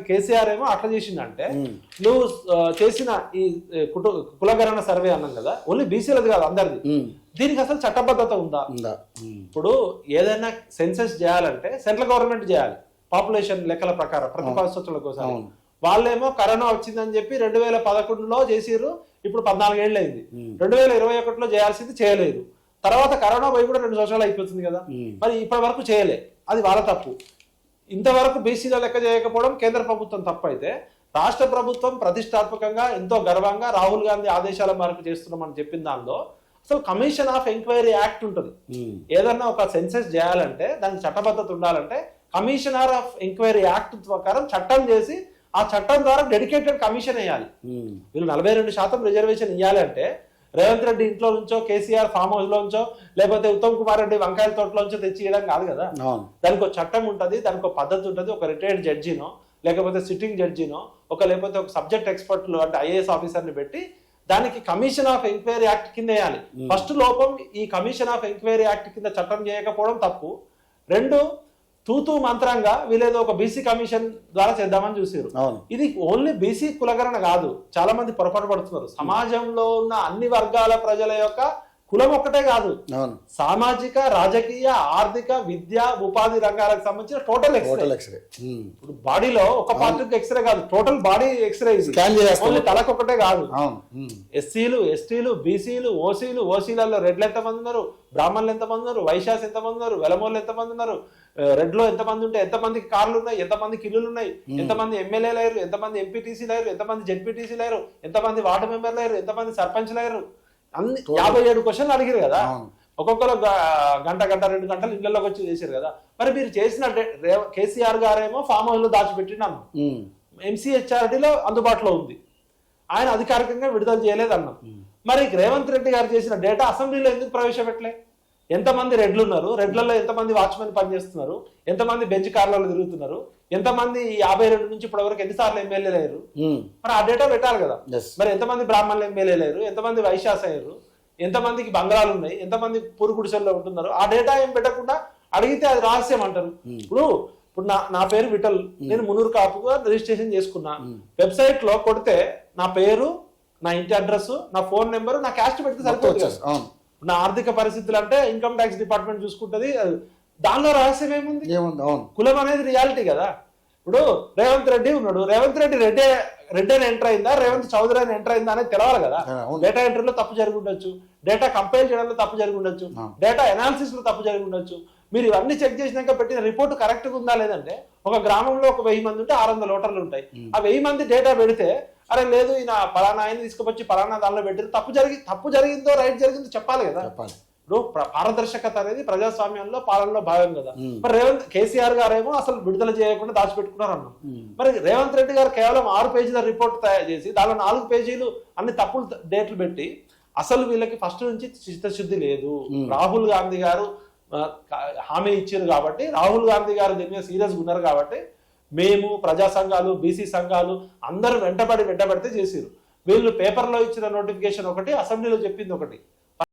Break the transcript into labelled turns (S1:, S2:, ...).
S1: కేసీఆర్ ఏమో అట్లా చేసిందంటే నువ్వు చేసిన ఈ కులగణన సర్వే అన్నాం కదా, ఓన్లీ బీసీలది కాదు అందరిది, దీనికి అసలు చట్టబద్ధత ఉందా? ఇప్పుడు ఏదైనా సెన్సస్ చేయాలంటే సెంట్రల్ గవర్నమెంట్ చేయాలి పాపులేషన్ లెక్కల ప్రకారం ప్రతి 10 సంవత్సరాలకు ఒకసారి. వాళ్ళేమో కరోనా వచ్చిందని చెప్పి 2011లో చేసిర్రు, ఇప్పుడు 14 ఏళ్ళు అయింది. 2021లో చేయాల్సింది చేయలేదు, తర్వాత కరోనా పోయి కూడా 2 సంవత్సరాలు అయిపోతుంది కదా, మరి ఇప్పటి వరకు చేయలే, అది వాళ్ళ తప్పు. ఇంతవరకు బీసీల లెక్క చేయకపోవడం కేంద్ర ప్రభుత్వం తప్పు అయితే, రాష్ట్ర ప్రభుత్వం ప్రతిష్టాత్మకంగా ఎంతో గర్వంగా రాహుల్ గాంధీ ఆదేశాల మేరకు చేస్తున్నామని చెప్పిన దానిలో అసలు కమిషన్ ఆఫ్ ఎంక్వైరీ యాక్ట్ ఉంటుంది. ఏదన్నా ఒక సెన్సస్ చేయాలంటే దానికి చట్టబద్ధత ఉండాలంటే కమిషనర్ ఆఫ్ ఎంక్వైరీ యాక్ట్ ప్రకారం చట్టం చేసి ఆ చట్టం ద్వారా డెడికేటెడ్ కమిషన్ వేయాలి. వీళ్ళు 42% రిజర్వేషన్ ఇవ్వాలి అంటే రేవంత్ రెడ్డి ఇంట్లో నుంచో, కేసీఆర్ ఫామ్ హౌస్ లోంచో, లేకపోతే ఉత్తమ్ కుమార్ రెడ్డి వంకాయల తోటలోంచో తెచ్చి ఇవ్వడం కాదు కదా. దానికి ఒక చట్టం ఉంటుంది, దానికి ఒక పద్ధతి ఉంటుంది. ఒక రిటైర్డ్ జడ్జినో లేకపోతే సిట్టింగ్ జడ్జినో లేకపోతే ఒక సబ్జెక్ట్ ఎక్స్పర్ట్లు అంటే ఐఏఎస్ ఆఫీసర్ని పెట్టి దానికి కమిషన్ ఆఫ్ ఎంక్వైరీ యాక్ట్ కింద వేయాలి. ఫస్ట్ లోపం ఈ కమిషన్ ఆఫ్ ఎంక్వైరీ యాక్ట్ కింద చట్టం చేయకపోవడం తప్పు. 2 తూతూ మంత్రంగా వీళ్ళేదో ఒక బీసీ కమిషన్ ద్వారా చేద్దామని చూసారు. ఇది ఓన్లీ బీసీ కులగణన కాదు, చాలా మంది పొరపాటు పడుతున్నారు. సమాజంలో ఉన్న అన్ని వర్గాల ప్రజల యొక్క కులం ఒక్కటే కాదు, సామాజిక, రాజకీయ, ఆర్థిక, విద్య, ఉపాధి రంగాలకు సంబంధించిన టోటల్ ఎక్స్రే. ఇప్పుడు బాడీలో ఒక పార్ట్ ఎక్స్రే కాదు, టోటల్ బాడీ ఎక్స్రే. ఓన్లీ తలకు ఒకటే కాదు. ఎస్సీలు, ఎస్టీలు, బీసీలు, ఓసీలలో రెడ్లు ఎంతమంది ఉన్నారు, బ్రాహ్మణులు ఎంతమంది ఉన్నారు, వైశ్యాస్ ఎంతమంది ఉన్నారు, వెలమోళ్ళు ఎంతమంది ఉన్నారు, రెడ్లో ఎంతమంది ఉంటే ఎంతమందికి కార్లు ఉన్నాయి, ఎంతమందికి ఇల్లులు ఉన్నాయి, ఎంతమంది ఎమ్మెల్యేలు అయ్యారు, ఎంతమంది ఎంపీటీసీలు అయ్యారు, ఎంతమంది జెడ్పీటీసీలు అయ్యారు, ఎంతమంది వార్డు మెంబర్లు అయ్యారు, ఎంతమంది సర్పంచ్లు అయ్యారు, అన్ని 57 క్వశ్చన్లు అడిగారు కదా. ఒక్కొక్కరు గంట 2 గంటలు ఇళ్లలోకి వచ్చి చేశారు కదా. మరి మీరు చేసిన కేసీఆర్ గారేమో ఫామ్ హౌస్ లో దాచిపెట్టినాను, ఎంసీహెచ్ఆర్డీలో అందుబాటులో ఉంది, ఆయన అధికారికంగా విడుదల చేయలేదు అన్నాం. మరి రేవంత్ రెడ్డి గారు చేసిన డేటా అసెంబ్లీలో ఎందుకు ప్రవేశపెట్టలే? ఎంతమంది రెడ్లు ఉన్నారు, రెడ్లలో ఎంతమంది వాచ్మెన్ పనిచేస్తున్నారు, ఎంతమంది బెంచ్ కార్లలో తిరుగుతున్నారు, ఎంతమంది 52 నుంచి ఇప్పటి వరకు ఎన్నిసార్లు ఎమ్మెల్యేలు అయ్యారు, మరి ఆ డేటా పెట్టాలి కదా. మరి ఎంతమంది బ్రాహ్మణులు ఎమ్మెల్యేలు అయ్యారు, ఎంతమంది వైశ్యాస్ అయ్యారు, ఎంతమందికి బంగాళాలు ఉన్నాయి, ఎంతమంది పూరు గుడిసెల్లో ఉంటున్నారు, ఆ డేటా ఏం పెట్టకుండా అడిగితే అది రహస్యం అంటారు. ఇప్పుడు నా పేరు విఠల్, నేను మునూరు కాపుగా రిజిస్ట్రేషన్ చేసుకున్నా, వెబ్సైట్ లో కొడితే నా పేరు, నా ఇంటి అడ్రస్, నా ఫోన్ నెంబర్, నా క్యాస్ట్ పెడితే సరిపోతుంది. నా ఆర్థిక పరిస్థితులు అంటే ఇన్కమ్ ట్యాక్స్ డిపార్ట్మెంట్ చూసుకుంటది, దానిలో రహస్యం ఏముంది? కులం అనేది రియాలిటీ కదా. ఇప్పుడు రేవంత్ రెడ్డి ఉన్నాడు, రేవంత్ రెడ్డి రెడ్డి అని ఎంటర్ అయిందా, రేవంత్ చౌదరి అని ఎంటర్ అయిందా అనేది తెలవాలి కదా. డేటా ఎంట్రీలో తప్పు జరిగి ఉండొచ్చు, డేటా కంపైల్ చేయడంలో తప్పు జరిగి ఉండొచ్చు, డేటా ఎనాలిసిస్ లో తప్పు జరిగి ఉండొచ్చు. మీరు ఇవన్నీ చెక్ చేసినాక పెట్టిన రిపోర్ట్ కరెక్ట్ గా ఉందా లేదంటే, ఒక గ్రామంలో ఒక 1000 మంది ఉంటే 600 ఓటర్లు ఉంటాయి. ఆ 1000 మంది డేటా పెడితే అరే లేదు ఈయన పలానా ఆయన తీసుకువచ్చి పలానా దానిలో పెట్టారు, తప్పు జరిగిందో రైట్ జరిగిందో చెప్పాలి కదా. ఇప్పుడు పారదర్శకత అనేది ప్రజాస్వామ్యంలో పాలనలో భాగం కదా. మరి కేసీఆర్ గారేమో అసలు విడుదల చేయకుండా దాచిపెట్టుకున్నారు అన్నాం. మరి రేవంత్ రెడ్డి గారు కేవలం 6 పేజీల రిపోర్ట్ తయారు చేసి దానిలో 4 పేజీలు అన్ని తప్పులు డేట్లు పెట్టి అసలు వీళ్ళకి ఫస్ట్ నుంచి చిత్తశుద్ధి లేదు. రాహుల్ గాంధీ గారు హామీ ఇచ్చారు కాబట్టి, రాహుల్ గాంధీ గారు దీని మీద సీరియస్గా ఉన్నారు కాబట్టి మేము ప్రజా సంఘాలు, బీసీ సంఘాలు అందరూ వెంటబడితే చేసిరు. వీళ్ళు పేపర్లో ఇచ్చిన నోటిఫికేషన్ ఒకటి, అసెంబ్లీలో చెప్పింది ఒకటి.